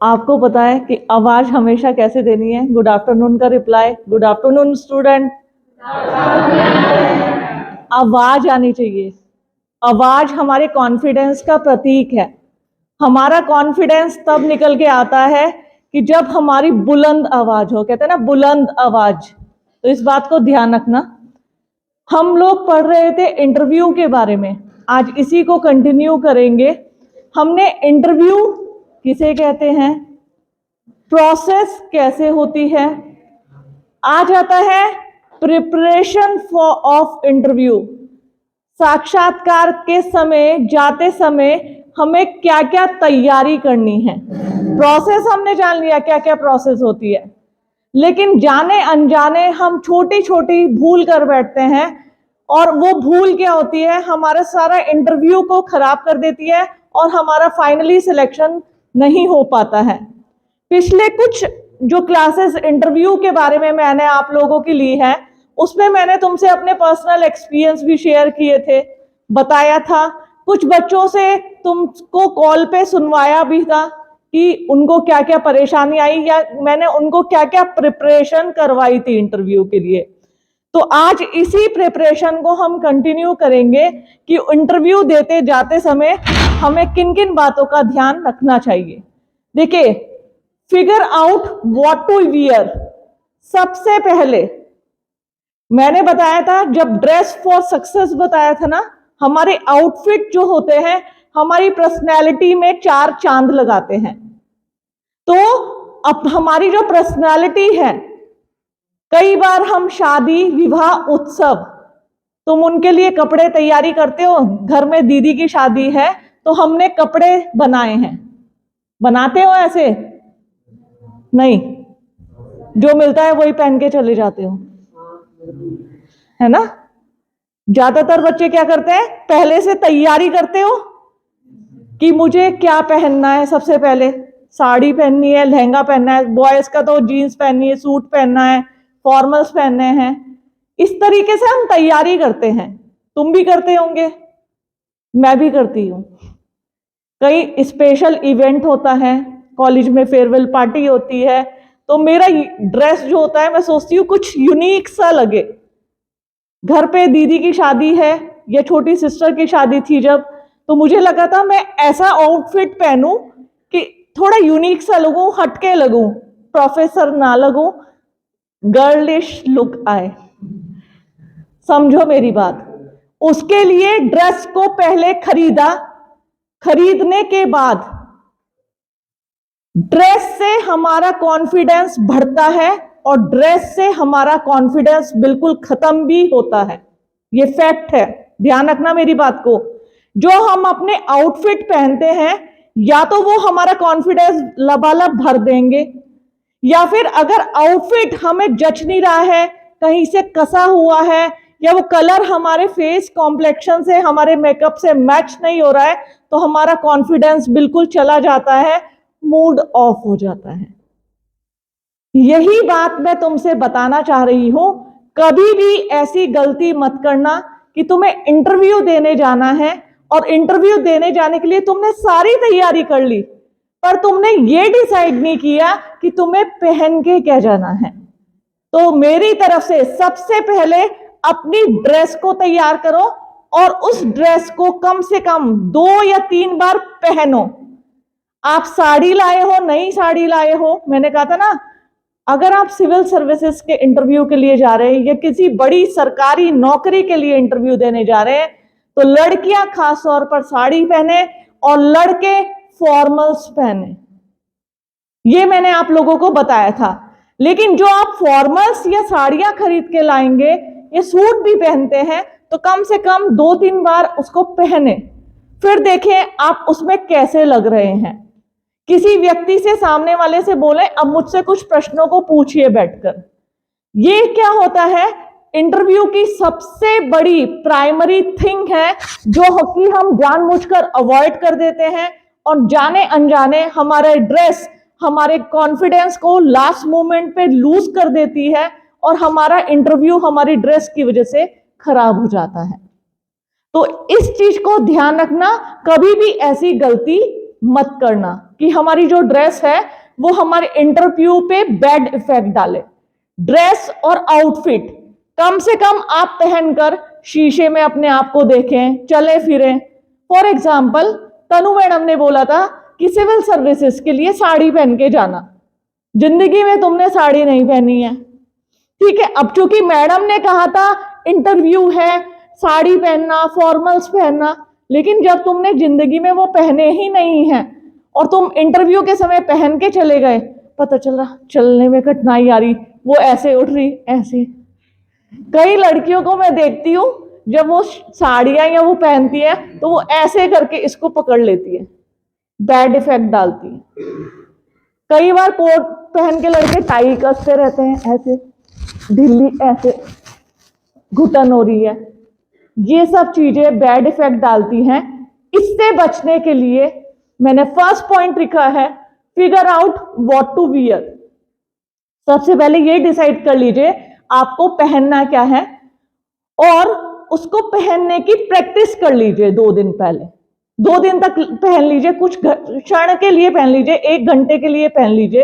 आपको पता है कि आवाज हमेशा कैसे देनी है? गुड आफ्टरनून का रिप्लाई, गुड आफ्टरनून स्टूडेंट। आवाज आनी चाहिए। आवाज हमारे कॉन्फिडेंस का प्रतीक है। हमारा कॉन्फिडेंस तब निकल के आता है कि जब हमारी बुलंद आवाज हो। कहते हैं ना, बुलंद आवाज। तो इस बात को ध्यान रखना। हम लोग पढ़ रहे थे इंटरव्यू के बारे में, आज इसी को कंटिन्यू करेंगे। हमने इंटरव्यू किसे कहते हैं, प्रोसेस कैसे होती है, आ जाता है प्रिपरेशन फॉर ऑफ इंटरव्यू। साक्षात्कार के समय जाते समय हमें क्या क्या तैयारी करनी है। प्रोसेस हमने जान लिया क्या क्या प्रोसेस होती है, लेकिन जाने अनजाने हम छोटी छोटी भूल कर बैठते हैं, और वो भूल क्या होती है, हमारा सारा इंटरव्यू को खराब कर देती है और हमारा फाइनली सिलेक्शन नहीं हो पाता है। पिछले कुछ जो क्लासेस इंटरव्यू के बारे में मैंने आप लोगों की ली है, उसमें मैंने तुमसे अपने पर्सनल एक्सपीरियंस भी शेयर किए थे, बताया था। कुछ बच्चों से तुमको कॉल पे सुनवाया भी था कि उनको क्या क्या परेशानी आई, या मैंने उनको क्या क्या प्रिपरेशन करवाई थी इंटरव्यू के लिए। तो आज इसी प्रिपरेशन को हम कंटिन्यू करेंगे कि इंटरव्यू देते जाते समय हमें किन किन बातों का ध्यान रखना चाहिए। देखिए, figure out what to wear. सबसे पहले मैंने बताया था, जब ड्रेस फॉर सक्सेस बताया था ना, हमारे आउटफिट जो होते हैं हमारी पर्सनैलिटी में 4 चांद लगाते हैं। तो अब हमारी जो पर्सनैलिटी है, कई बार हम शादी विवाह उत्सव, तुम उनके लिए कपड़े तैयारी करते हो। घर में दीदी की शादी है तो हमने कपड़े बनाए हैं, बनाते हो ऐसे? नहीं, जो मिलता है वही पहन के चले जाते हो, है ना। ज्यादातर बच्चे क्या करते हैं, पहले से तैयारी करते हो कि मुझे क्या पहनना है। सबसे पहले साड़ी पहननी है, लहंगा पहनना है, बॉयज का तो जीन्स पहननी है, सूट पहनना है, फॉर्मल्स पहनने हैं। इस तरीके से हम तैयारी करते हैं। तुम भी करते होंगे, मैं भी करती हूँ। कई स्पेशल इवेंट होता है, कॉलेज में फेयरवेल पार्टी होती है, तो मेरा ड्रेस जो होता है मैं सोचती हूँ कुछ यूनिक सा लगे। घर पे दीदी की शादी है या छोटी सिस्टर की शादी थी जब, तो मुझे लगा था मैं ऐसा आउटफिट पहनूं कि थोड़ा यूनिक सा लगूं, हटके लगूं, प्रोफेसर ना लगूं, गर्लिश लुक आए। समझो मेरी बात। उसके लिए ड्रेस को पहले खरीदा, खरीदने के बाद ड्रेस से हमारा कॉन्फिडेंस बढ़ता है और ड्रेस से हमारा कॉन्फिडेंस बिल्कुल खत्म भी होता है। ये फैक्ट है, ध्यान रखना मेरी बात को। जो हम अपने आउटफिट पहनते हैं, या तो वो हमारा कॉन्फिडेंस लबालब भर देंगे, या फिर अगर आउटफिट हमें जच नहीं रहा है, कहीं से कसा हुआ है, या वो कलर हमारे फेस कॉम्प्लेक्शन से, हमारे मेकअप से मैच नहीं हो रहा है, तो हमारा कॉन्फिडेंस बिल्कुल चला जाता है, मूड ऑफ हो जाता है। यही बात मैं तुमसे बताना चाह रही हूं। कभी भी ऐसी गलती मत करना कि तुम्हें इंटरव्यू देने जाना है और इंटरव्यू देने जाने के लिए तुमने सारी तैयारी कर ली, पर तुमने ये डिसाइड नहीं किया कि तुम्हें पहन के क्या जाना है। तो मेरी तरफ से सबसे पहले अपनी ड्रेस को तैयार करो और उस ड्रेस को कम से कम 2 या 3 बार पहनो। आप साड़ी लाए हो, नई साड़ी लाए हो, मैंने कहा था ना, अगर आप सिविल सर्विसेज के इंटरव्यू के लिए जा रहे हैं या किसी बड़ी सरकारी नौकरी के लिए इंटरव्यू देने जा रहे हैं, तो लड़कियां खास तौर पर साड़ी पहने और लड़के फॉर्मल्स पहने। ये मैंने आप लोगों को बताया था। लेकिन जो आप फॉर्मल्स या साड़ियां खरीद के लाएंगे या सूट भी पहनते हैं, तो कम से कम 2-3 बार उसको पहने, फिर देखें आप उसमें कैसे लग रहे हैं। किसी व्यक्ति से, सामने वाले से बोले, अब मुझसे कुछ प्रश्नों को पूछिए बैठकर। ये क्या होता है, इंटरव्यू की सबसे बड़ी प्राइमरी थिंग है जो कि हम जानबूझकर अवॉइड कर देते हैं, और जाने अनजाने हमारा ड्रेस हमारे कॉन्फिडेंस को लास्ट मोमेंट पे लूज कर देती है, और हमारा इंटरव्यू हमारी ड्रेस की वजह से खराब हो जाता है। तो इस चीज को ध्यान रखना, कभी भी ऐसी गलती मत करना कि हमारी जो ड्रेस है वो हमारे इंटरव्यू पे बैड इफेक्ट डाले। ड्रेस और आउटफिट कम से कम आप पहनकर शीशे में अपने आप को देखें, चले फिरें। फॉर एग्जाम्पल, तनु मैडम ने बोला था कि सिविल सर्विसेज के लिए साड़ी पहन के जाना। जिंदगी में तुमने साड़ी नहीं पहनी है, ठीक है। अब चूंकि मैडम ने कहा था इंटरव्यू है, साड़ी पहनना, फॉर्मल्स पहनना, लेकिन जब तुमने जिंदगी में वो पहने ही नहीं है और तुम इंटरव्यू के समय पहन के चले गए, पता चल रहा चलने में कठिनाई आ रही, वो ऐसे उठ रही ऐसे। कई लड़कियों को मैं देखती हूँ जब वो साड़ियां या वो पहनती है तो वो ऐसे करके इसको पकड़ लेती है, बैड इफेक्ट डालती है। कई बार कोट पहन के लड़के टाई कसते रहते हैं, ऐसे ढीली, ऐसे घुटन हो रही है। ये सब चीजें बैड इफेक्ट डालती हैं। इससे बचने के लिए मैंने फर्स्ट पॉइंट लिखा है, figure out what to wear. सबसे पहले ये डिसाइड कर लीजिए आपको पहनना क्या है और उसको पहनने की प्रैक्टिस कर लीजिए 2 दिन पहले। 2 दिन तक पहन लीजिए, कुछ क्षण के लिए पहन लीजिए, 1 घंटे के लिए पहन लीजिए।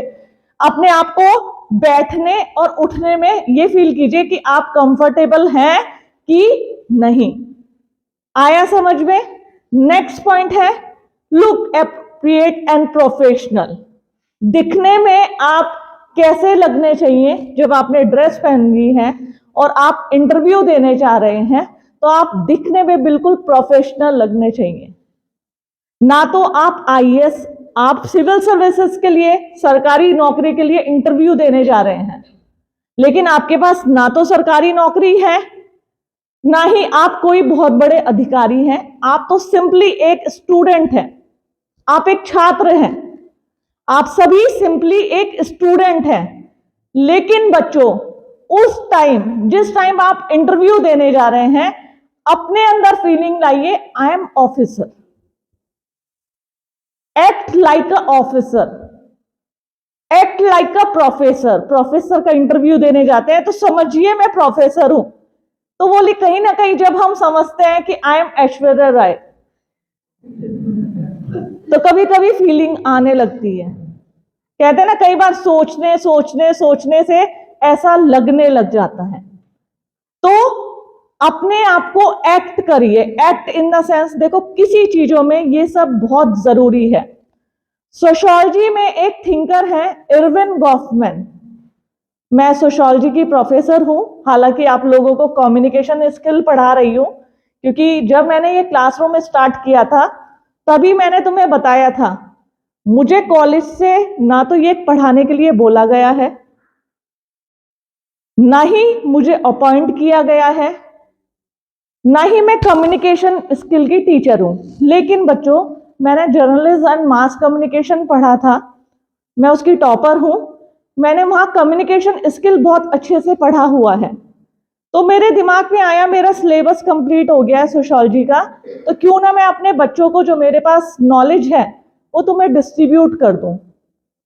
अपने आप को बैठने और उठने में ये फील कीजिए कि आप कंफर्टेबल हैं कि नहीं। आया समझ में? नेक्स्ट पॉइंट है लुक एप्रोप्रिएट एंड प्रोफेशनल। दिखने में आप कैसे लगने चाहिए जब आपने ड्रेस पहनी है और आप इंटरव्यू देने जा रहे हैं, तो आप दिखने में बिल्कुल प्रोफेशनल लगने चाहिए। ना तो आप आईएएस, आप सिविल सर्विसेज के लिए, सरकारी नौकरी के लिए इंटरव्यू देने जा रहे हैं, लेकिन आपके पास ना तो सरकारी नौकरी है, ना ही आप कोई बहुत बड़े अधिकारी हैं। आप तो सिंपली एक स्टूडेंट हैं, आप एक छात्र हैं, आप सभी सिंपली एक स्टूडेंट हैं। लेकिन बच्चों, उस टाइम, जिस टाइम आप इंटरव्यू देने जा रहे हैं, अपने अंदर फीलिंग लाइए, I am officer. Act like a officer, act like a professor. Professor का इंटरव्यू देने जाते हैं तो समझिए मैं प्रोफेसर हूं। तो बोली कहीं ना कहीं जब हम समझते हैं कि आई एम ऐश्वर्या राय, तो कभी कभी फीलिंग आने लगती है। कहते हैं ना, कई बार सोचने सोचने सोचने से ऐसा लगने लग जाता है। तो अपने आप को एक्ट करिए। एक्ट इन द सेंस, देखो किसी चीजों में ये सब बहुत जरूरी है। सोशियोलॉजी में एक थिंकर है इरविन गॉफमैन। मैं सोशियोलॉजी की प्रोफेसर हूं, हालांकि आप लोगों को कम्युनिकेशन स्किल पढ़ा रही हूं, क्योंकि जब मैंने ये क्लासरूम स्टार्ट किया था तभी मैंने तुम्हें बताया था, मुझे कॉलेज से ना तो ये पढ़ाने के लिए बोला गया है, ना ही मुझे अपॉइंट किया गया है, ना ही मैं कम्युनिकेशन स्किल की टीचर हूं। लेकिन बच्चों, मैंने जर्नलिज्म एंड मास कम्युनिकेशन पढ़ा था, मैं उसकी टॉपर हूं। मैंने वहां कम्युनिकेशन स्किल बहुत अच्छे से पढ़ा हुआ है। तो मेरे दिमाग में आया, मेरा सिलेबस कंप्लीट हो गया है सोशियोलॉजी का, तो क्यों ना मैं अपने बच्चों को जो मेरे पास नॉलेज है वो तुम्हें डिस्ट्रीब्यूट कर दूं,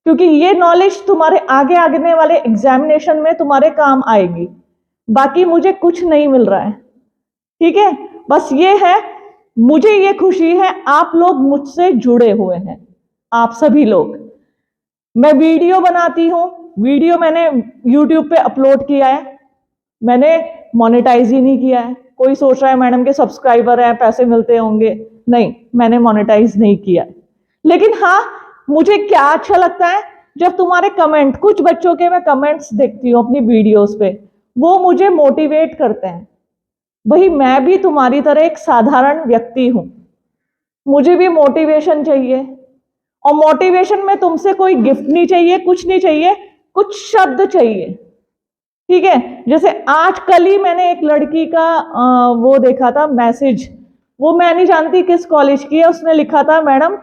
क्योंकि ये नॉलेज तुम्हारे आगे आने वाले एग्जामिनेशन में तुम्हारे काम आएगी। बाकी मुझे कुछ नहीं मिल रहा है, ठीक है। बस ये है, मुझे ये खुशी है आप लोग मुझसे जुड़े हुए हैं, आप सभी लोग। मैं वीडियो बनाती हूँ, वीडियो मैंने यूट्यूब पे अपलोड किया है, मैंने मोनेटाइज ही नहीं किया है। कोई सोच रहा है मैडम के सब्सक्राइबर हैं, पैसे मिलते होंगे, नहीं, मैंने मोनेटाइज नहीं किया। लेकिन हाँ, मुझे क्या अच्छा लगता है जब तुम्हारे कमेंट, कुछ बच्चों के मैं कमेंट्स देखती हूँ अपनी वीडियोस पे, वो मुझे मोटिवेट करते हैं। भाई मैं भी तुम्हारी तरह एक साधारण व्यक्ति हूं, मुझे भी मोटिवेशन चाहिए। और मोटिवेशन में तुमसे कोई गिफ्ट नहीं चाहिए, कुछ नहीं चाहिए, कुछ शब्द चाहिए, ठीक है। जैसे आज कल ही मैंने एक लड़की का वो देखा था मैसेज, वो मैं नहीं जानती किस कॉलेज की है, उसने लिखा था, मैडम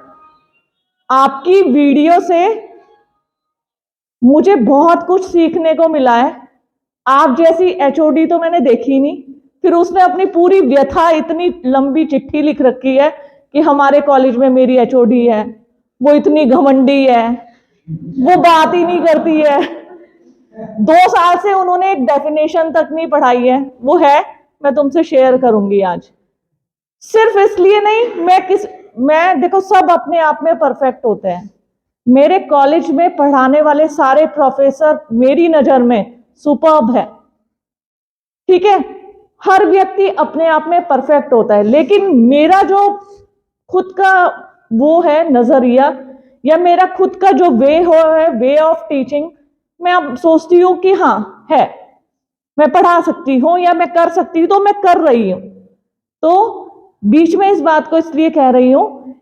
आपकी वीडियो से मुझे बहुत कुछ सीखने को मिला है, आप जैसी एचओडी तो मैंने देखी नहीं। फिर उसने अपनी पूरी व्यथा इतनी लंबी चिट्ठी लिख रखी है कि हमारे कॉलेज में मेरी एचओडी है, वो इतनी घमंडी है, वो बात ही नहीं करती है, 2 साल से उन्होंने एक डेफिनेशन तक नहीं पढ़ाई है। वो है, मैं तुमसे शेयर करूंगी आज। सिर्फ इसलिए नहीं, मैं देखो, सब अपने आप में परफेक्ट होते हैं। मेरे कॉलेज में पढ़ाने वाले सारे प्रोफेसर मेरी नजर में सुपर्ब है, ठीक है। हर व्यक्ति अपने आप में परफेक्ट होता है, लेकिन मेरा जो खुद का वो है नजरिया, या मेरा खुद का जो वे ऑफ टीचिंग, मैं अब सोचती हूँ कि हाँ है, मैं पढ़ा सकती हूँ या मैं कर सकती हूँ, तो मैं कर रही हूँ। तो बीच में इस बात को इसलिए कह रही हूँ,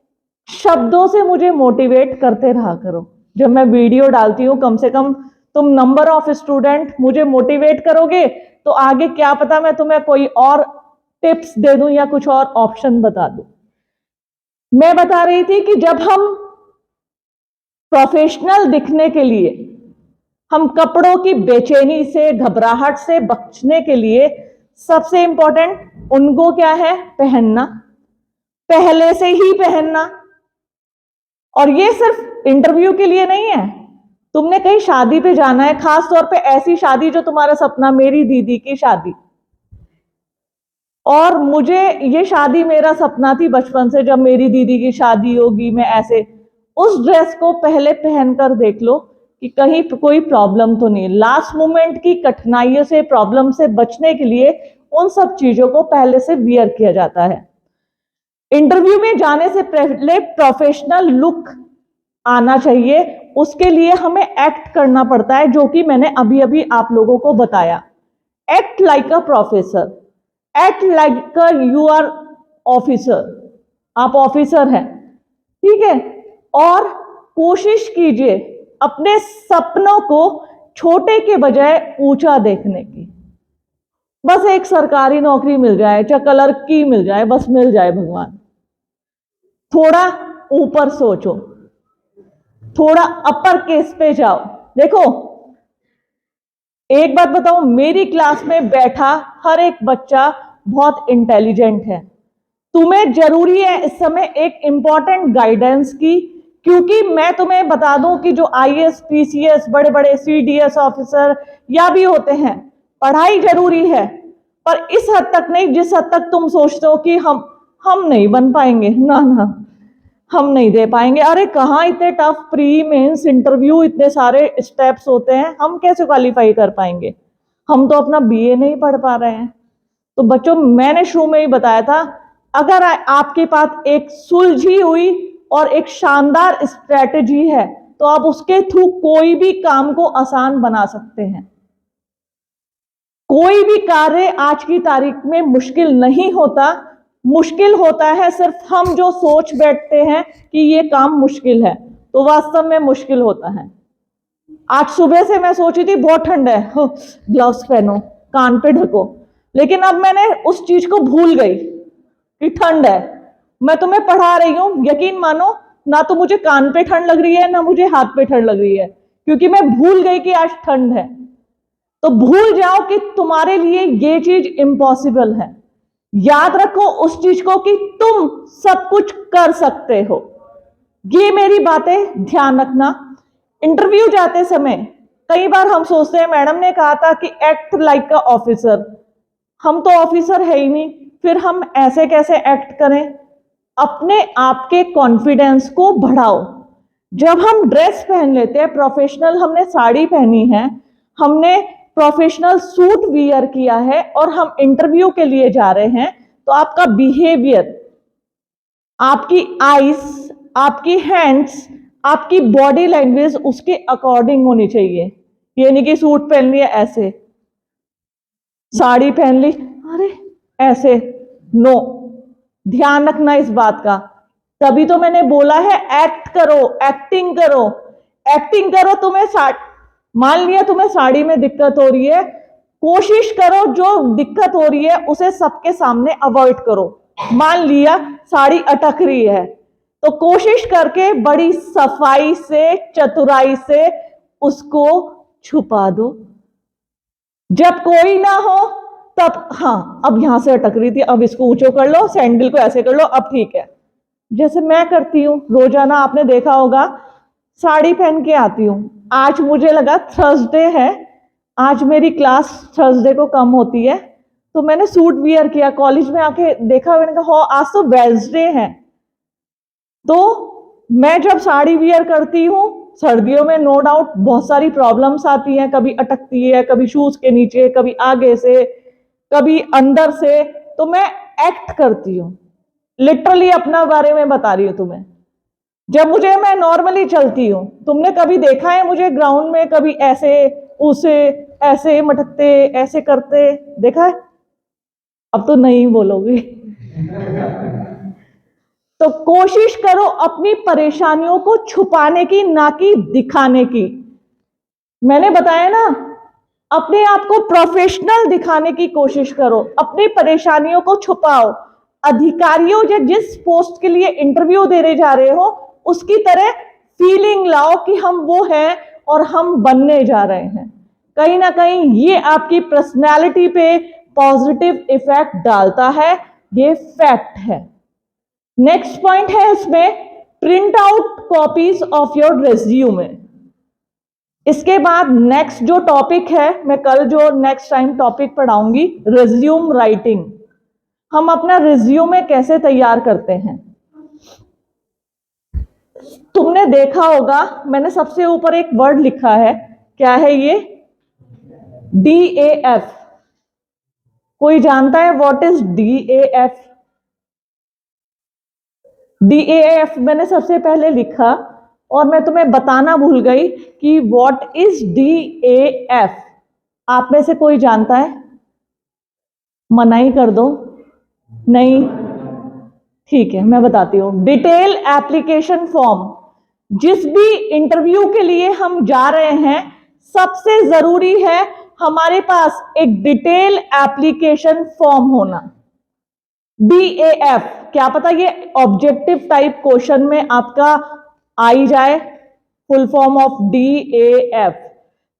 शब्दों से मुझे मोटिवेट करते रहा करो। जब मैं वीडियो डालती हूँ, कम से कम तुम नंबर ऑफ स्टूडेंट मुझे मोटिवेट करोगे, तो आगे क्या पता मैं तुम्हें कोई और टिप्स दे दूं या कुछ और ऑप्शन बता दूं। मैं बता रही थी कि जब हम प्रोफेशनल दिखने के लिए, हम कपड़ों की बेचैनी से, घबराहट से बचने के लिए सबसे इंपॉर्टेंट उनको क्या है, पहनना, पहले से ही पहनना। और ये सिर्फ इंटरव्यू के लिए नहीं है। तुमने कहीं शादी पे जाना है, खास तौर पे ऐसी शादी जो तुम्हारा सपना, मेरी दीदी की शादी, और मुझे ये शादी मेरा सपना थी बचपन से, जब मेरी दीदी की शादी होगी मैं ऐसे, उस ड्रेस को पहले पहनकर देख लो कि कहीं कोई प्रॉब्लम तो नहीं। लास्ट मोमेंट की कठिनाइयों से, प्रॉब्लम से बचने के लिए उन सब चीजों को पहले से वियर किया जाता है। इंटरव्यू में जाने से पहले प्रोफेशनल लुक आना चाहिए, उसके लिए हमें एक्ट करना पड़ता है, जो कि मैंने अभी अभी आप लोगों को बताया। Act like a professor, act like a you are officer, आप ऑफिसर हैं, ठीक है। और कोशिश कीजिए अपने सपनों को छोटे के बजाय ऊंचा देखने की। बस एक सरकारी नौकरी मिल जाए, चाहे क्लर्क की मिल जाए, बस मिल जाए भगवान। थोड़ा ऊपर सोचो, थोड़ा अपर केस पे जाओ। देखो, एक बात बताऊं, मेरी क्लास में बैठा हर एक बच्चा बहुत इंटेलिजेंट है। तुम्हें जरूरी है इस समय एक इंपॉर्टेंट गाइडेंस की, क्योंकि मैं तुम्हें बता दूं कि जो आईएएस, पीसीएस, बड़े बड़े सीडीएस ऑफिसर या भी होते हैं, पढ़ाई जरूरी है, पर इस हद तक नहीं जिस हद तक तुम सोचते हो कि हम नहीं बन पाएंगे। ना ना, हम नहीं दे पाएंगे। अरे कहाँ, इतने टफ प्री मेंस इंटरव्यू, इतने सारे स्टेप्स होते हैं, हम कैसे क्वालिफाई कर पाएंगे? हम तो अपना बीए नहीं पढ़ पा रहे हैं। तो बच्चों, मैंने शुरू में ही बताया था, अगर आपके पास एक सुलझी हुई और एक शानदार स्ट्रेटेजी है, तो आप उसके थ्रू कोई भी काम को आसान बना सकते हैं। कोई भी कार्य आज की तारीख में मुश्किल नहीं होता। मुश्किल होता है सिर्फ हम जो सोच बैठते हैं कि ये काम मुश्किल है, तो वास्तव में मुश्किल होता है। आज सुबह से मैं सोची थी बहुत ठंड है, ग्लव्स पहनो, कान पे ढको, लेकिन अब मैंने उस चीज को भूल गई कि ठंड है। मैं तुम्हें पढ़ा रही हूं, यकीन मानो, ना तो मुझे कान पे ठंड लग रही है, ना मुझे हाथ पे ठंड लग रही है, क्योंकि मैं भूल गई कि आज ठंड है। तो भूल जाओ कि तुम्हारे लिए ये चीज इम्पॉसिबल है। याद रखो उस चीज को कि तुम सब कुछ कर सकते हो। ये मेरी बातें ध्यान रखना। इंटरव्यू जाते समय कई बार हम सोचते हैं, मैडम ने कहा था कि एक्ट लाइक अ ऑफिसर, हम तो ऑफिसर है ही नहीं, फिर हम ऐसे कैसे एक्ट करें? अपने आप के कॉन्फिडेंस को बढ़ाओ। जब हम ड्रेस पहन लेते हैं प्रोफेशनल, हमने साड़ी पहनी है, हमने प्रोफेशनल सूट वियर किया है और हम इंटरव्यू के लिए जा रहे हैं, तो आपका बिहेवियर, आपकी आईज, आपकी हैंड्स, आपकी बॉडी लैंग्वेज उसके अकॉर्डिंग होनी चाहिए। ये नहीं कि सूट पहन लिया ऐसे, साड़ी पहन ली अरे ऐसे, नो। ध्यान रखना इस बात का। तभी तो मैंने बोला है एक्ट करो, एक्टिंग करो, एक्टिंग करो। मान लिया तुम्हें साड़ी में दिक्कत हो रही है, कोशिश करो जो दिक्कत हो रही है उसे सबके सामने अवॉइड करो। मान लिया साड़ी अटक रही है, तो कोशिश करके बड़ी सफाई से, चतुराई से उसको छुपा दो। जब कोई ना हो तब, हाँ अब यहां से अटक रही थी, अब इसको ऊंचो कर लो, सैंडल को ऐसे कर लो, अब ठीक है। जैसे मैं करती हूँ रोजाना, आपने देखा होगा, साड़ी पहन के आती हूँ। आज मुझे लगा थर्सडे है, आज मेरी क्लास थर्सडे को कम होती है, तो मैंने सूट वियर किया, कॉलेज में आके देखा, मैंने कहा हो आज तो वेडनेसडे है। तो मैं जब साड़ी वियर करती हूँ सर्दियों में, नो डाउट बहुत सारी प्रॉब्लम्स आती हैं, कभी अटकती है, कभी शूज के नीचे, कभी आगे से, कभी अंदर से, तो मैं एक्ट करती हूँ, लिटरली अपना बारे में बता रही हूँ तुम्हें। जब मैं नॉर्मली चलती हूँ, तुमने कभी देखा है मुझे ग्राउंड में कभी ऐसे उसे ऐसे मटकते ऐसे करते देखा है? अब तो नहीं बोलोगे। तो कोशिश करो अपनी परेशानियों को छुपाने की, ना कि दिखाने की। मैंने बताया ना, अपने आप को प्रोफेशनल दिखाने की कोशिश करो, अपनी परेशानियों को छुपाओ। अधिकारियों या जिस पोस्ट के लिए इंटरव्यू देने जा रहे हो उसकी तरह फीलिंग लाओ कि हम वो हैं और हम बनने जा रहे हैं। कहीं ना कहीं ये आपकी पर्सनैलिटी पे पॉजिटिव इफेक्ट डालता है, ये फैक्ट है। नेक्स्ट पॉइंट है इसमें, print out copies of your resume. इसके बाद नेक्स्ट जो टॉपिक है, मैं कल जो नेक्स्ट टाइम टॉपिक पढ़ाऊंगी, रिज्यूम राइटिंग। हम अपना रिज्यूमे कैसे तैयार करते हैं। तुमने देखा होगा मैंने सबसे ऊपर एक वर्ड लिखा है, क्या है ये? DAF। कोई जानता है व्हाट इज DAF? DAF मैंने सबसे पहले लिखा और मैं तुम्हें बताना भूल गई कि व्हाट इज DAF। आप में से कोई जानता है? मनाही कर दो। नहीं, ठीक है मैं बताती हूं। Detail application form. जिस भी इंटरव्यू के लिए हम जा रहे हैं, सबसे जरूरी है हमारे पास एक डिटेल एप्लीकेशन फॉर्म होना। DAF, क्या पता ये ऑब्जेक्टिव टाइप क्वेश्चन में आपका आ ही जाए, फुल फॉर्म ऑफ DAF।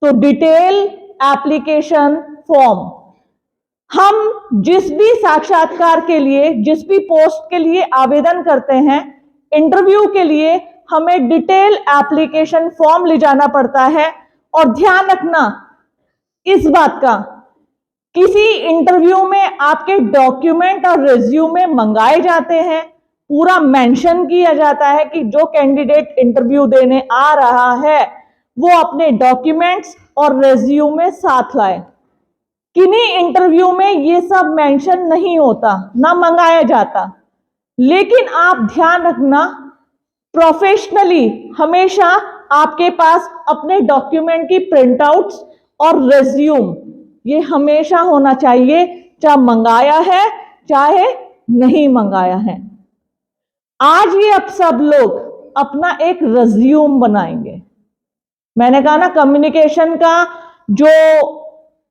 तो डिटेल एप्लीकेशन फॉर्म। हम जिस भी साक्षात्कार के लिए, जिस भी पोस्ट के लिए आवेदन करते हैं, इंटरव्यू के लिए हमें डिटेल एप्लीकेशन फॉर्म ले जाना पड़ता है। और ध्यान रखना इस बात का, किसी इंटरव्यू में आपके डॉक्यूमेंट और रिज्यूमे मंगाए जाते हैं, पूरा मेंशन किया जाता है कि जो कैंडिडेट इंटरव्यू देने आ रहा है वो अपने डॉक्यूमेंट्स और रिज्यूमे साथ लाए। किन्हीं इंटरव्यू में ये सब मेंशन नहीं होता, ना मंगाया जाता। लेकिन आप ध्यान रखना, प्रोफेशनली हमेशा आपके पास अपने डॉक्यूमेंट की प्रिंट आउट्स और रिज्यूम ये हमेशा होना चाहिए, चाहे मंगाया है चाहे नहीं मंगाया है। आज ये अब सब लोग अपना एक रिज्यूम बनाएंगे। मैंने कहा ना, कम्युनिकेशन का जो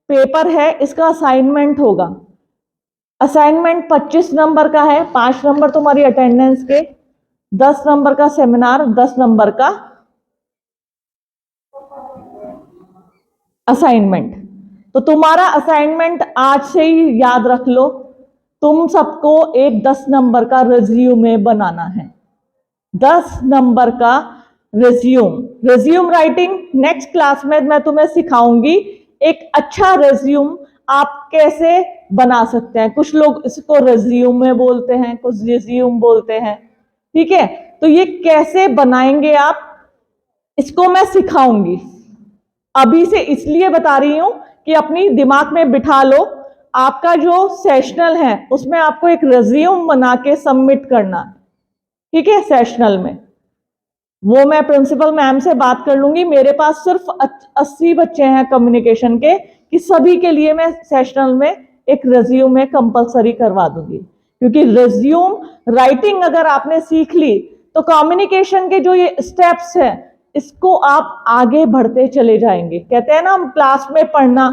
पेपर है इसका असाइनमेंट होगा। असाइनमेंट 25 नंबर का है, 5 नंबर तुम्हारी अटेंडेंस के, 10 नंबर का सेमिनार, 10 नंबर का असाइनमेंट। तो तुम्हारा असाइनमेंट आज से ही याद रख लो, तुम सबको एक 10 नंबर का रिज्यूमे बनाना है। 10 नंबर का रिज्यूम राइटिंग नेक्स्ट क्लास में मैं तुम्हें सिखाऊंगी। एक अच्छा रिज्यूम आप कैसे बना सकते हैं। कुछ लोग इसको रिज्यूमे बोलते हैं, कुछ रिज्यूम बोलते हैं, ठीक है। तो ये कैसे बनाएंगे आप, इसको मैं सिखाऊंगी। अभी से इसलिए बता रही हूं कि अपनी दिमाग में बिठा लो, आपका जो सेशनल है उसमें आपको एक रिज्यूम बना के सबमिट करना है, ठीक है। सेशनल में वो मैं प्रिंसिपल मैम से बात कर लूंगी। मेरे पास सिर्फ 80 बच्चे हैं कम्युनिकेशन के, कि सभी के लिए मैं सेशनल में एक रिज्यूमे कंपलसरी करवा दूंगी। क्योंकि रिज्यूम राइटिंग अगर आपने सीख ली तो कम्युनिकेशन के जो ये स्टेप्स हैं इसको आप आगे बढ़ते चले जाएंगे। कहते हैं ना हम क्लास में पढ़ना,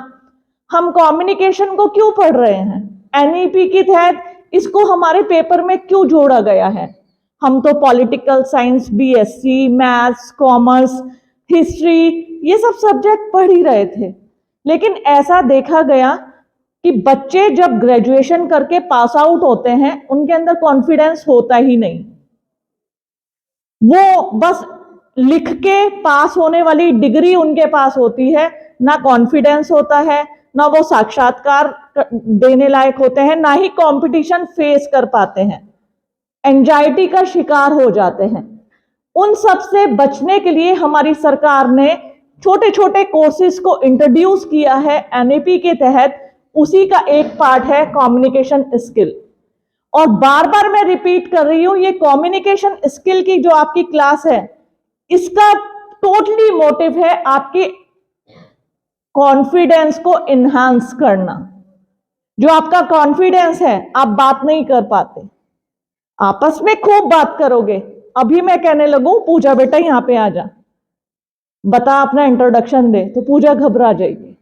हम कम्युनिकेशन को क्यों पढ़ रहे हैं, NEP के तहत इसको हमारे पेपर में क्यों जोड़ा गया है। हम तो political science, BSc, maths, commerce, history ये सब सब्जेक्ट पढ़ ही रहे थे। लेकिन ऐसा देखा गया कि बच्चे जब ग्रेजुएशन करके पास आउट होते हैं उनके अंदर कॉन्फिडेंस होता ही नहीं। वो बस लिख के पास होने वाली डिग्री उनके पास होती है, ना कॉन्फिडेंस होता है, ना वो साक्षात्कार देने लायक होते हैं, ना ही कंपटीशन फेस कर पाते हैं, एंजाइटी का शिकार हो जाते हैं। उन सब से बचने के लिए हमारी सरकार ने छोटे छोटे कोर्सेज को इंट्रोड्यूस किया है एनईपी के तहत। उसी का एक पार्ट है कम्युनिकेशन स्किल। और बार बार मैं रिपीट कर रही हूं, ये कम्युनिकेशन स्किल की जो आपकी क्लास है, इसका टोटली मोटिव है आपके कॉन्फिडेंस को इन्हांस करना। जो आपका कॉन्फिडेंस है, आप बात नहीं कर पाते, आपस में खूब बात करोगे। अभी मैं कहने लगूं पूजा बेटा यहां पे आ जा, बता अपना इंट्रोडक्शन दे, तो पूजा घबरा जाएगी।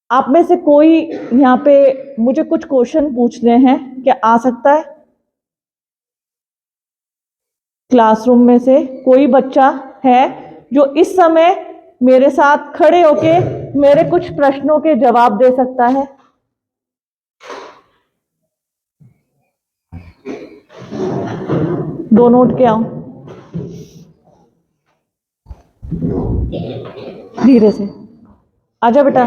आप में से कोई यहाँ पे मुझे कुछ क्वेश्चन पूछने हैं, क्या आ सकता है? क्लासरूम में से कोई बच्चा है जो इस समय मेरे साथ खड़े होके मेरे कुछ प्रश्नों के जवाब दे सकता है? दो नोट के आओ, धीरे से आजा बेटा,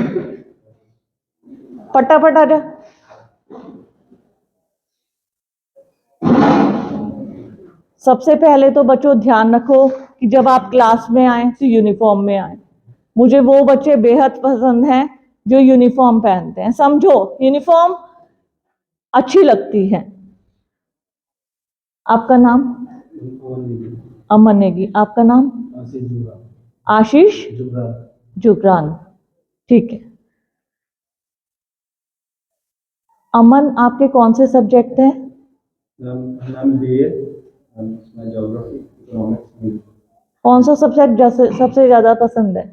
फटाफट आजा। सबसे पहले तो बच्चों ध्यान रखो कि जब आप क्लास में आए तो यूनिफॉर्म में आए। मुझे वो बच्चे बेहद पसंद हैं जो यूनिफॉर्म पहनते हैं। समझो, यूनिफॉर्म अच्छी लगती है। आपका नाम? अमन नेगी। आपका नाम? आशीष जुगरान। ठीक है। अमन, आपके कौन से सब्जेक्ट हैं? कौन सा सब्जेक्ट सबसे ज्यादा पसंद है?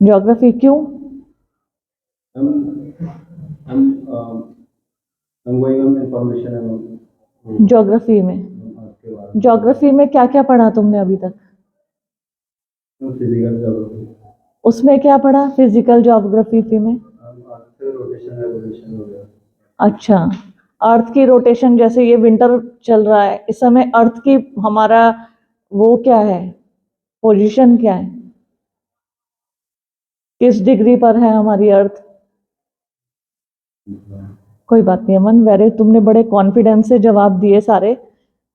ज्योग्राफी। क्यों? ज्योग्राफी में क्या क्या पढ़ा तुमने अभी तक? Physical geography. उसमें क्या पढ़ा फिजिकल ज्योग्राफी में? अच्छा, अर्थ की रोटेशन, जैसे ये विंटर चल रहा है इस समय, अर्थ की हमारा वो क्या है, पोजीशन क्या है, किस डिग्री पर है हमारी अर्थ? कोई बात नहीं अमन, वेरी, तुमने बड़े कॉन्फिडेंस से जवाब दिए सारे।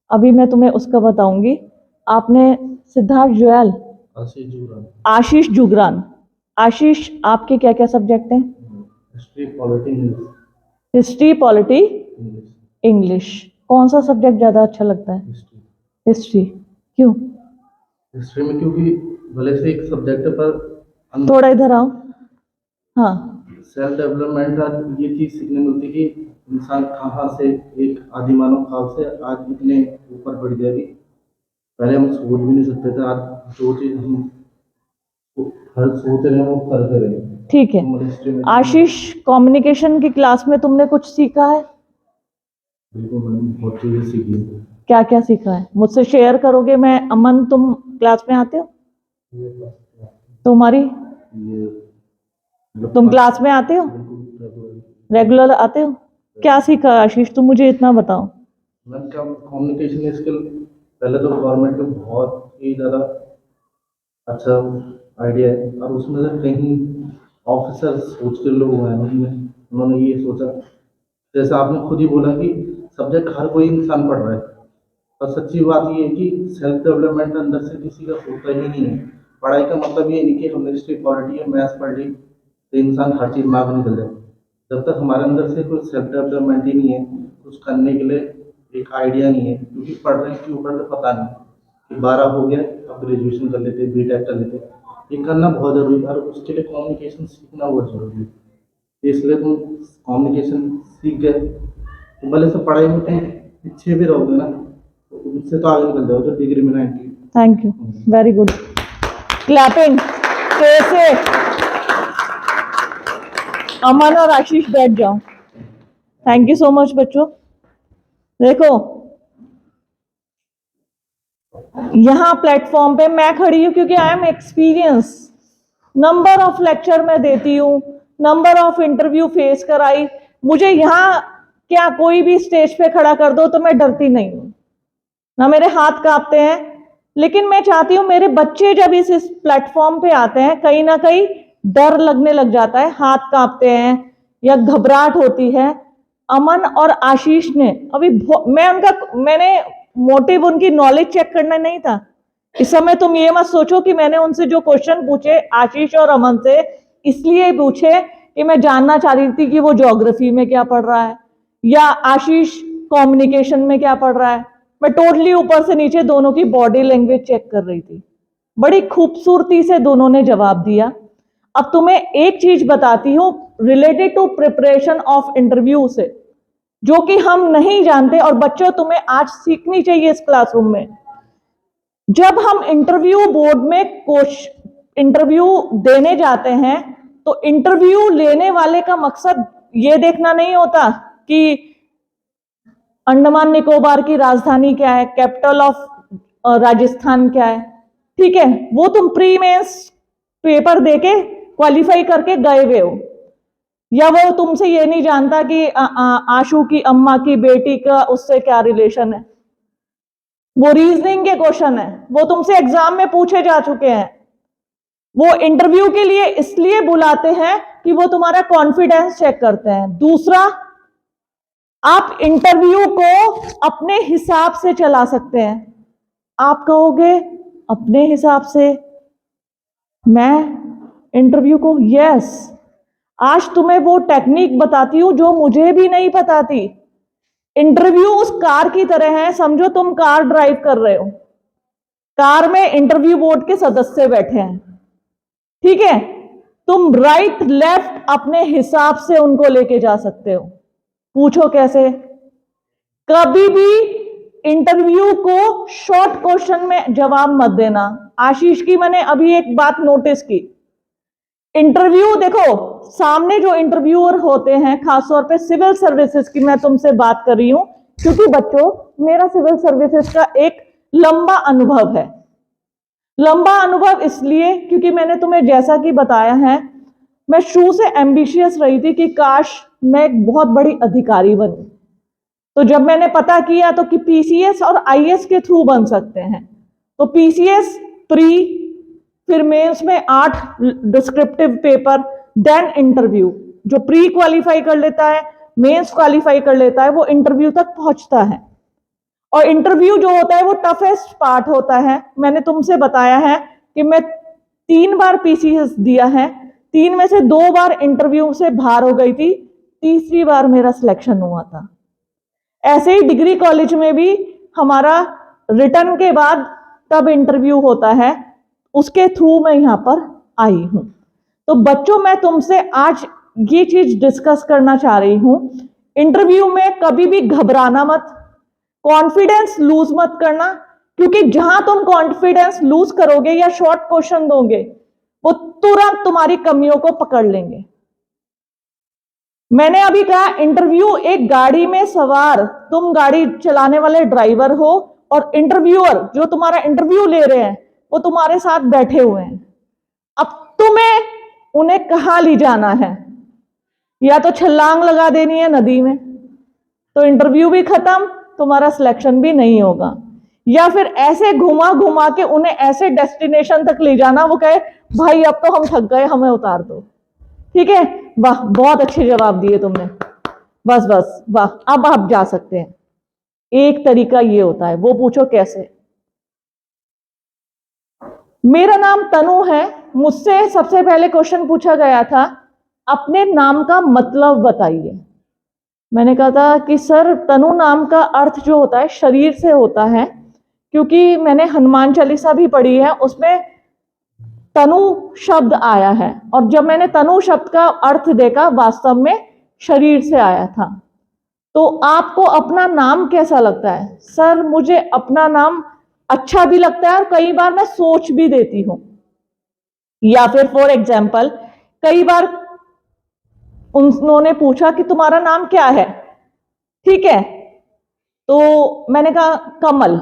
अभी मैं तुम्हें उसका बताऊंगी। आपने सिद्धार्थ जुएल, आशीष जुगरान। आशीष, आपके क्या क्या सब्जेक्ट हैं? History, polity, English. कौन सा सब्जेक्ट ज्यादा अच्छा लगता है? हिस्ट्री। क्यों? हिस्ट्री में क्योंकि भले से एक सब्जेक्ट पर थोड़ा इधर आओ। हाँ, सेल्फ डेवलपमेंट, ये चीज सीखने मिलती कि इंसान कहाँ से एक आदि मानव काल से आज इतने ऊपर बढ़ गया कि पहले हम सोच भी नहीं सकते थे। आज जो चीज हम हर सोच रहे हैं वो करते रहे। ठीक है आशीष, कम्युनिकेशन की क्लास में तुमने कुछ सीखा है? बिल्कुल मैंने बहुत चीजें सीखी। क्या क्या सीखा है मुझसे शेयर करोगे? मैं अमन, तुम क्लास में आते हो? तुम्हारी तुम क्लास में आते हो? रेगुलर आते हो? क्या सीखा आशीष, तुम मुझे इतना बताओ। कम्युनिकेशन स्किल, पहले तो गवर्नमेंट का बहुत ही ज़्यादा अच्छा आइडिया है, और उसमें से कहीं ऑफिसर सोच के लोग हैं, उन्होंने ये सोचा, जैसा आपने खुद ही बोला कि सब्जेक्ट हर कोई इंसान पढ़ रहा है, और सच्ची बात ये है कि सेल्फ डेवलपमेंट अंदर से किसी का होता ही नहीं है। पढ़ाई का मतलब ये नहीं कि हमने हिस्ट्री, पॉलिटी, मैथ्स पढ़ ली तो इंसान हर चीज़ मार्ग निकल जाए। जब तक हमारे अंदर से कोई सेल्फ डेवलपमेंट ही नहीं है, कुछ करने के लिए एक आइडिया नहीं है, क्योंकि पढ़ रहे हैं क्यों पढ़ रहे पता नहीं कि 12 हो गया अब ग्रेजुएशन कर लेते, बीटेक कर लेते, ये करना बहुत ज़रूरी है, और उसके लिए कम्युनिकेशन सीखना बहुत ज़रूरी है। इसलिए तुम कम्युनिकेशन सीख गए तो भले से पढ़ाई में तुम पीछे भी रहोगे ना, तो उनसे तो आगे निकल जाओ जो डिग्री में 90। Thank you, very good, clapping. कैसे अमन और आशीष बैठ जाओ। थैंक यू सो मच बच्चों। देखो यहां प्लेटफॉर्म पे मैं खड़ी हूं क्योंकि I am experience. Number of lecture मैं देती हूँ, नंबर ऑफ इंटरव्यू फेस कराई। मुझे यहाँ क्या कोई भी स्टेज पे खड़ा कर दो तो मैं डरती नहीं हूँ, ना मेरे हाथ कांपते हैं। लेकिन मैं चाहती हूँ मेरे बच्चे जब इस प्लेटफॉर्म पे आते हैं, कहीं ना कहीं डर लगने लग जाता है, हाथ कांपते हैं या घबराहट होती है। अमन और आशीष ने अभी मैंने मोटिव उनकी नॉलेज चेक करना नहीं था। इस समय तुम ये मत सोचो कि मैंने उनसे जो क्वेश्चन पूछे आशीष और अमन से इसलिए पूछे कि मैं जानना चाह रही थी कि वो ज्योग्राफी में क्या पढ़ रहा है या आशीष कम्युनिकेशन में क्या पढ़ रहा है। मैं टोटली ऊपर से नीचे दोनों की बॉडी लैंग्वेज चेक कर रही थी। बड़ी खूबसूरती से दोनों ने जवाब दिया। अब तुम्हें एक चीज बताती हूं related to preparation of interview से, जो कि हम नहीं जानते और बच्चों तुम्हें आज सीखनी चाहिए इस क्लासरूम में। जब हम इंटरव्यू बोर्ड में इंटरव्यू देने जाते हैं तो इंटरव्यू लेने वाले का मकसद ये देखना नहीं होता कि अंडमान निकोबार की राजधानी क्या है, कैपिटल ऑफ राजस्थान क्या है, ठीक है, वो तुम प्री मेंस पेपर देके क्वालिफाई करके गए हुए हो। या वो तुमसे ये नहीं जानता कि आशु की अम्मा की बेटी का उससे क्या रिलेशन है। वो रीजनिंग के क्वेश्चन है, वो तुमसे एग्जाम में पूछे जा चुके हैं। वो इंटरव्यू के लिए इसलिए बुलाते हैं कि वो तुम्हारा कॉन्फिडेंस चेक करते हैं। दूसरा, आप इंटरव्यू को अपने हिसाब से चला सकते हैं। आप कहोगे अपने हिसाब से, मैं इंटरव्यू को यस, आज तुम्हें वो टेक्निक बताती हूं जो मुझे भी नहीं पता थी। इंटरव्यू उस कार की तरह है, समझो तुम कार ड्राइव कर रहे हो, कार में इंटरव्यू बोर्ड के सदस्य बैठे हैं, ठीक है, तुम राइट लेफ्ट अपने हिसाब से उनको लेके जा सकते हो। पूछो कैसे? कभी भी इंटरव्यू को शॉर्ट क्वेश्चन में जवाब मत देना। आशीष की मैंने अभी एक बात नोटिस की, इंटरव्यू देखो सामने जो इंटरव्यूअर होते हैं, खासतौर पे सिविल सर्विसेज की मैं तुमसे बात कर रही हूं, क्योंकि बच्चों मेरा सिविल सर्विसेज का एक लंबा अनुभव है। लंबा अनुभव इसलिए क्योंकि मैंने तुम्हें जैसा कि बताया है, मैं शुरू से एम्बिशियस रही थी कि काश मैं एक बहुत बड़ी अधिकारी बनूं। तो जब मैंने पता किया तो कि पीसीएस और आईएएस के थ्रू बन सकते हैं, तो पीसीएस प्री, फिर मेंस में 8 डिस्क्रिप्टिव पेपर, देन इंटरव्यू। जो प्री क्वालिफाई कर लेता है, मेंस क्वालिफाई कर लेता है, वो इंटरव्यू तक पहुंचता है। और इंटरव्यू जो होता है वो टफेस्ट पार्ट होता है। मैंने तुमसे बताया है कि मैं 3 बार पीसीएस दिया है, 3 में से 2 बार इंटरव्यू से बाहर हो गई थी, तीसरी बार मेरा सिलेक्शन हुआ था। ऐसे ही डिग्री कॉलेज में भी हमारा रिटर्न के बाद तब इंटरव्यू होता है, उसके थ्रू मैं यहां पर आई हूं। तो बच्चों मैं तुमसे आज ये चीज डिस्कस करना चाह रही हूं, इंटरव्यू में कभी भी घबराना मत, कॉन्फिडेंस लूज मत करना, क्योंकि जहां तुम कॉन्फिडेंस लूज करोगे या शॉर्ट क्वेश्चन दोगे, वो तुरंत तुम्हारी कमियों को पकड़ लेंगे। मैंने अभी कहा इंटरव्यू एक गाड़ी में सवार, तुम गाड़ी चलाने वाले ड्राइवर हो और इंटरव्यूअर जो तुम्हारा इंटरव्यू ले रहे हैं वो तुम्हारे साथ बैठे हुए हैं। अब तुम्हें उन्हें कहां ले जाना है, या तो छलांग लगा देनी है नदी में, तो इंटरव्यू भी खत्म, तुम्हारा सिलेक्शन भी नहीं होगा, या फिर ऐसे घुमा घुमा के उन्हें ऐसे डेस्टिनेशन तक ले जाना वो कहे भाई अब तो हम थक गए, हमें उतार दो। ठीक है, वाह बहुत अच्छे जवाब दिए तुमने, बस बस वाह, अब आप जा सकते हैं। एक तरीका ये होता है, वो पूछो कैसे। मेरा नाम तनु है, मुझसे सबसे पहले क्वेश्चन पूछा गया था अपने नाम का मतलब बताइए। मैंने कहा था कि सर तनु नाम का अर्थ जो होता है शरीर से होता है, क्योंकि मैंने हनुमान चालीसा भी पढ़ी है, उसमें तनु शब्द आया है, और जब मैंने तनु शब्द का अर्थ देखा वास्तव में शरीर से आया था। तो आपको अपना नाम कैसा लगता है? सर मुझे अपना नाम अच्छा भी लगता है और कई बार मैं सोच भी देती हूं, या फिर फॉर एग्जाम्पल कई बार उन्होंने पूछा कि तुम्हारा नाम क्या है, ठीक है, तो मैंने कहा कमल।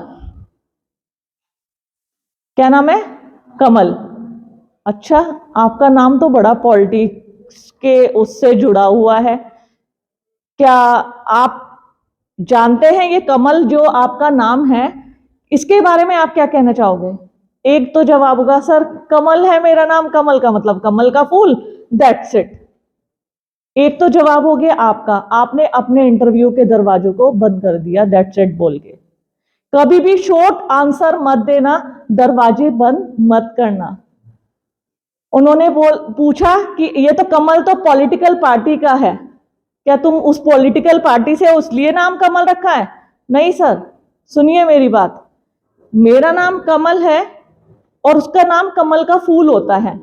क्या नाम है? कमल। अच्छा, आपका नाम तो बड़ा पॉलिटिक्स के उससे जुड़ा हुआ है, क्या आप जानते हैं ये कमल जो आपका नाम है, इसके बारे में आप क्या कहना चाहोगे? एक तो जवाब होगा सर कमल है मेरा नाम, कमल का मतलब कमल का फूल, दैट्स इट। एक तो जवाब हो गया आपका, आपने अपने इंटरव्यू के दरवाजों को बंद कर दिया दैट्स इट बोल के। कभी भी शॉर्ट आंसर मत देना, दरवाजे बंद मत करना। उन्होंने पूछा कि ये तो कमल तो पॉलिटिकल पार्टी का है, क्या तुम उस पॉलिटिकल पार्टी से उस लिए नाम कमल रखा है? नहीं सर, सुनिए मेरी बात, मेरा नाम कमल है और उसका नाम कमल का फूल होता है।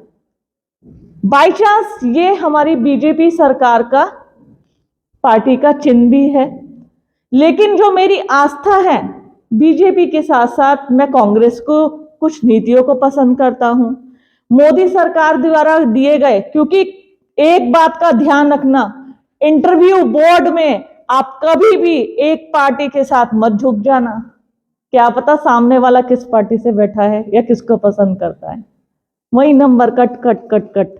बाय चांस ये हमारी बीजेपी सरकार का पार्टी का चिन्ह भी है, लेकिन जो मेरी आस्था है बीजेपी के साथ साथ मैं कांग्रेस को कुछ नीतियों को पसंद करता हूं, मोदी सरकार द्वारा दिए गए, क्योंकि एक बात का ध्यान रखना, इंटरव्यू बोर्ड में आप कभी भी एक पार्टी के साथ मत झुक जाना, क्या पता सामने वाला किस पार्टी से बैठा है या किसको पसंद करता है, वही number cut cut cut cut.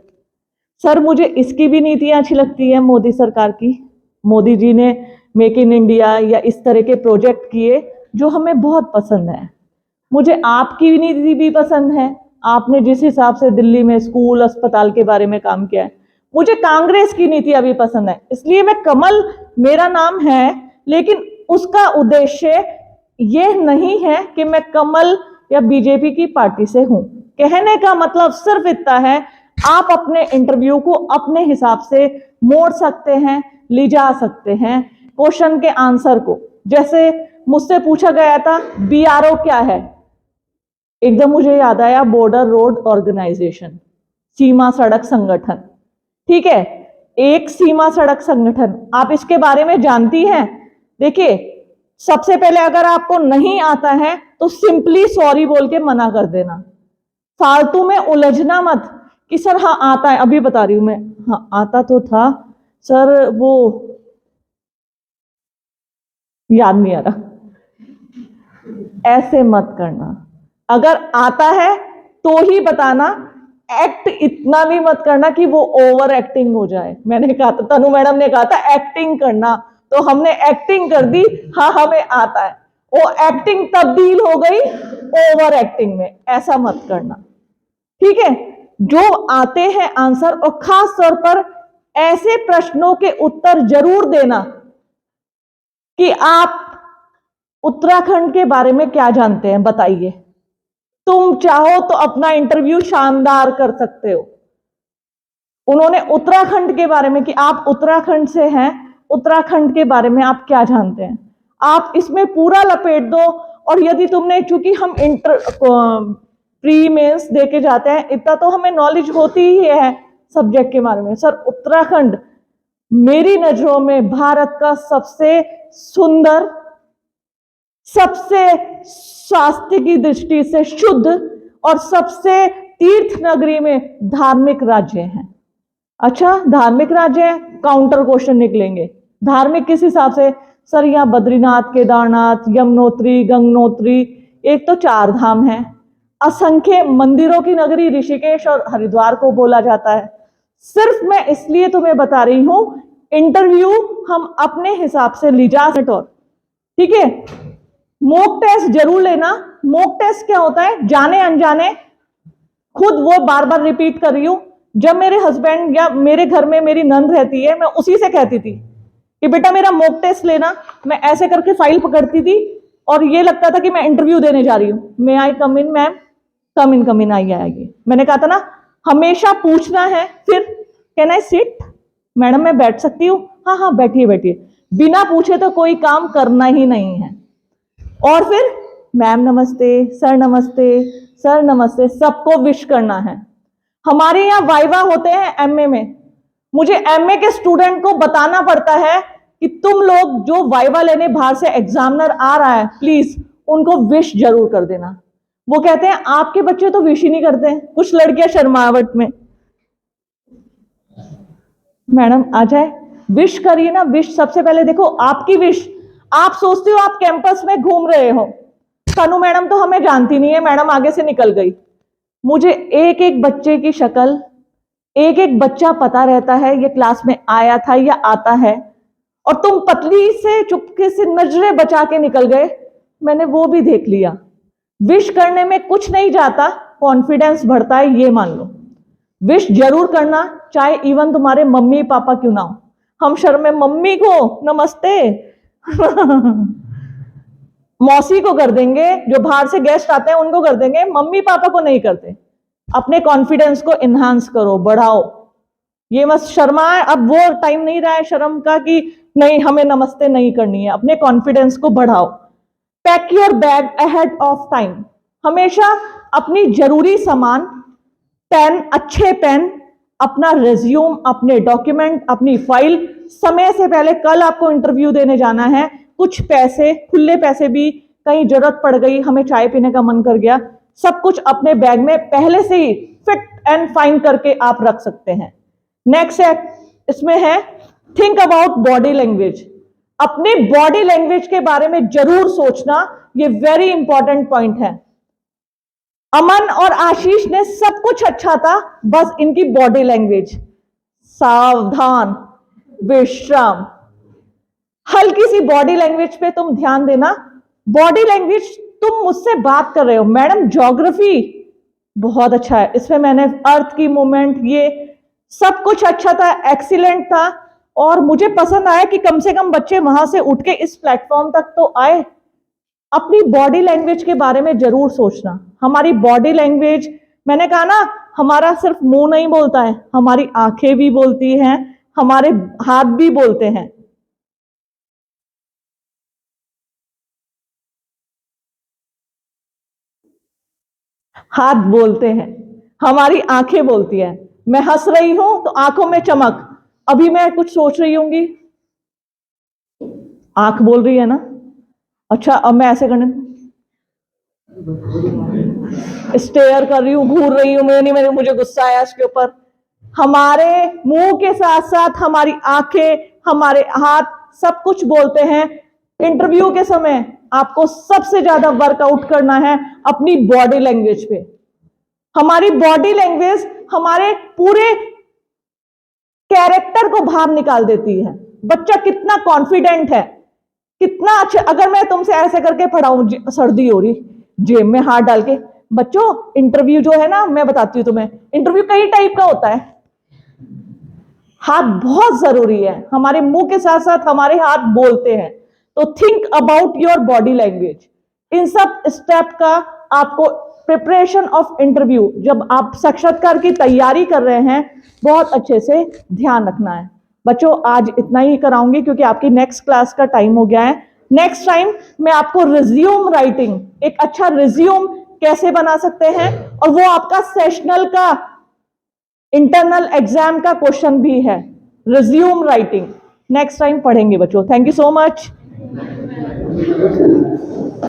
Sir मुझे इसकी भी नीतियां अच्छी लगती है मोदी सरकार की, मोदी जी ने मेक इन इंडिया या इस तरह के प्रोजेक्ट किए जो हमें बहुत पसंद है। मुझे आपकी नीति भी पसंद है, आपने जिस हिसाब से दिल्ली में स्कूल अस्पताल के बारे में काम किया है, मुझे कांग्रेस की नीतियां भी पसंद है, इसलिए मैं कमल मेरा नाम है, लेकिन उसका उद्देश्य यह नहीं है कि मैं कमल या बीजेपी की पार्टी से हूं। कहने का मतलब सिर्फ इतना है, आप अपने इंटरव्यू को अपने हिसाब से मोड़ सकते हैं, ले जा सकते हैं क्वेश्चन के आंसर को। जैसे मुझसे पूछा गया था बीआरओ क्या है, एकदम मुझे याद आया बॉर्डर रोड ऑर्गेनाइजेशन, सीमा सड़क संगठन। ठीक है, एक सीमा सड़क संगठन, आप इसके बारे में जानती हैं? देखिए, सबसे पहले अगर आपको नहीं आता है तो सिंपली सॉरी बोल के मना कर देना, फालतू में उलझना मत कि सर हाँ आता है, अभी बता रही हूं मैं, हाँ आता तो था सर, वो याद नहीं आ रहा, ऐसे मत करना। अगर आता है तो ही बताना, एक्ट इतना भी मत करना कि वो ओवर एक्टिंग हो जाए। मैंने कहा था, तनु मैडम ने कहा था एक्टिंग करना, तो हमने एक्टिंग कर दी, हाँ हमें आता है, वो एक्टिंग तब्दील हो गई ओवर एक्टिंग में, ऐसा मत करना। ठीक है, जो आते हैं आंसर, और खास तौर पर ऐसे प्रश्नों के उत्तर जरूर देना कि आप उत्तराखंड के बारे में क्या जानते हैं, बताइए। तुम चाहो तो अपना इंटरव्यू शानदार कर सकते हो। उन्होंने उत्तराखंड के बारे में कि आप उत्तराखंड से हैं, उत्तराखंड के बारे में आप क्या जानते हैं, आप इसमें पूरा लपेट दो। और यदि तुमने, चूंकि हम प्री मेंस दे के जाते हैं, इतना तो हमें नॉलेज होती ही है सब्जेक्ट के बारे में। सर उत्तराखंड मेरी नजरों में भारत का सबसे सुंदर, सबसे स्वास्थ्य की दृष्टि से शुद्ध और सबसे तीर्थ नगरी में धार्मिक राज्य है। अच्छा, धार्मिक राज्य है, काउंटर क्वेश्चन निकलेंगे, धार्मिक किस हिसाब से? सर यहाँ बद्रीनाथ, केदारनाथ, यमुनोत्री, गंगोत्री, एक तो 4 धाम है, असंख्य मंदिरों की नगरी ऋषिकेश और हरिद्वार को बोला जाता है। सिर्फ मैं इसलिए तुम्हें बता रही हूं, इंटरव्यू हम अपने हिसाब से ली जा सकते। और ठीक है, मॉक टेस्ट जरूर लेना। मॉक टेस्ट क्या होता है? जाने अनजाने, खुद वो बार बार रिपीट कर रही हूं, जब मेरे हस्बैंड या मेरे घर में मेरी नंद रहती है, मैं उसी से कहती थी कि बेटा मेरा मॉक टेस्ट लेना, मैं ऐसे करके फाइल पकड़ती थी और ये लगता था कि मैं इंटरव्यू देने जा रही हूं। मे आई कम इन मैम? कम इन आइए। मैंने कहा था ना, हमेशा पूछना है, फिर कैन आई सिट? मैडम मैं बैठ सकती हूँ? हाँ हाँ बैठिए बैठिए, बिना पूछे तो कोई काम करना ही नहीं है। और फिर मैम नमस्ते, सर नमस्ते, सर नमस्ते, सबको विश करना है। हमारे यहाँ वाइवा होते हैं एमए में, मुझे एमए के स्टूडेंट को बताना पड़ता है कि तुम लोग जो वाइवा लेने बाहर से एग्जामिनर आ रहा है, प्लीज उनको विश जरूर कर देना। वो कहते हैं आपके बच्चे तो विश ही नहीं करते हैं, कुछ लड़कियां शर्मावट में। मैडम आ जाए, विश करिए ना। विश सबसे पहले देखो, आपकी विश, आप सोचते हो आप कैंपस में घूम रहे हो, तनु मैडम तो हमें जानती नहीं है, मैडम आगे से निकल गई। मुझे एक एक बच्चे की शक्ल, एक एक बच्चा पता रहता है ये क्लास में आया था या आता है। और तुम पतली से चुपके से नजरें बचा के निकल गए, मैंने वो भी देख लिया। विश करने में कुछ नहीं जाता, कॉन्फिडेंस बढ़ता है, ये मान लो। विश जरूर करना, चाहे इवन तुम्हारे मम्मी पापा क्यों ना हो। हम शर्म में मम्मी को नमस्ते मौसी को कर देंगे, जो बाहर से गेस्ट आते हैं उनको कर देंगे, मम्मी पापा को नहीं करते। अपने कॉन्फिडेंस को इन्हांस करो, बढ़ाओ, ये मत शर्माए। अब वो टाइम नहीं रहा है शर्म का कि नहीं हमें नमस्ते नहीं करनी है। अपने कॉन्फिडेंस को बढ़ाओ। Pack your bag ahead of time, हमेशा अपनी जरूरी सामान, पेन, अच्छे पेन, अपना रिज्यूम, अपने डॉक्यूमेंट, अपनी फाइल समय से पहले, कल आपको इंटरव्यू देने जाना है, कुछ पैसे, खुले पैसे भी, कहीं जरूरत पड़ गई, हमें चाय पीने का मन कर गया, सब कुछ अपने बैग में पहले से ही फिट एंड फाइन करके आप रख सकते हैं। नेक्स्ट है, इसमें है थिंक अबाउट बॉडी लैंग्वेज। अपने बॉडी लैंग्वेज के बारे में जरूर सोचना, ये वेरी इंपॉर्टेंट पॉइंट है। अमन और आशीष ने सब कुछ अच्छा था, बस इनकी बॉडी लैंग्वेज, सावधान, विश्राम। हल्की सी बॉडी लैंग्वेज पे तुम ध्यान देना। बॉडी लैंग्वेज, तुम मुझसे बात कर रहे हो, मैडम ज्योग्राफी बहुत अच्छा है, इसमें मैंने अर्थ की मूवमेंट, ये सब कुछ अच्छा था, एक्सीलेंट था, और मुझे पसंद आया कि कम से कम बच्चे वहां से उठ के इस प्लेटफॉर्म तक तो आए। अपनी बॉडी लैंग्वेज के बारे में जरूर सोचना। हमारी बॉडी लैंग्वेज, मैंने कहा ना, हमारा सिर्फ मुंह नहीं बोलता है, हमारी आंखें भी बोलती हैं, हमारे हाथ भी बोलते हैं। हाथ बोलते हैं, हमारी आंखें बोलती हैं। मैं हंस रही हूं तो आंखों में चमक, अभी मैं कुछ सोच रही होंगी, आंख बोल रही है ना। अच्छा, अब मैं ऐसे करने, स्टेयर कर रही हूं, घूर रही हूं, मैंने मुझे गुस्सा आया इसके ऊपर। हमारे मुंह के साथ साथ हमारी आंखें, हमारे हाथ सब कुछ बोलते हैं। इंटरव्यू के समय आपको सबसे ज्यादा वर्कआउट करना है अपनी बॉडी लैंग्वेज पे। हमारी बॉडी लैंग्वेज हमारे पूरे कैरेक्टर को बाहर निकाल देती है। बच्चा कितना कॉन्फिडेंट है, कितना अच्छा। अगर मैं तुमसे ऐसे करके पढ़ाऊं, सर्दी हो रही, जेब में हाथ डाल के, बच्चों इंटरव्यू जो है ना, मैं बताती हूँ तुम्हें, इंटरव्यू कई टाइप का होता है। हाथ बहुत जरूरी है, हमारे मुंह के साथ साथ हमारे हाथ बोलते हैं। तो think about your body language. इन सब स्टेप का आपको प्रिपरेशन ऑफ इंटरव्यू, जब आप साक्षात्कार की तैयारी कर रहे हैं, बहुत अच्छे से ध्यान रखना है। बच्चों आज इतना ही कराऊंगी क्योंकि आपकी नेक्स्ट क्लास का टाइम हो गया है। नेक्स्ट टाइम मैं आपको रिज्यूम राइटिंग, एक अच्छा रिज्यूम कैसे बना सकते हैं, और वो आपका सेशनल का, इंटरनल एग्जाम का क्वेश्चन भी है, रिज्यूम राइटिंग, नेक्स्ट टाइम पढ़ेंगे बच्चों। Thank you so much.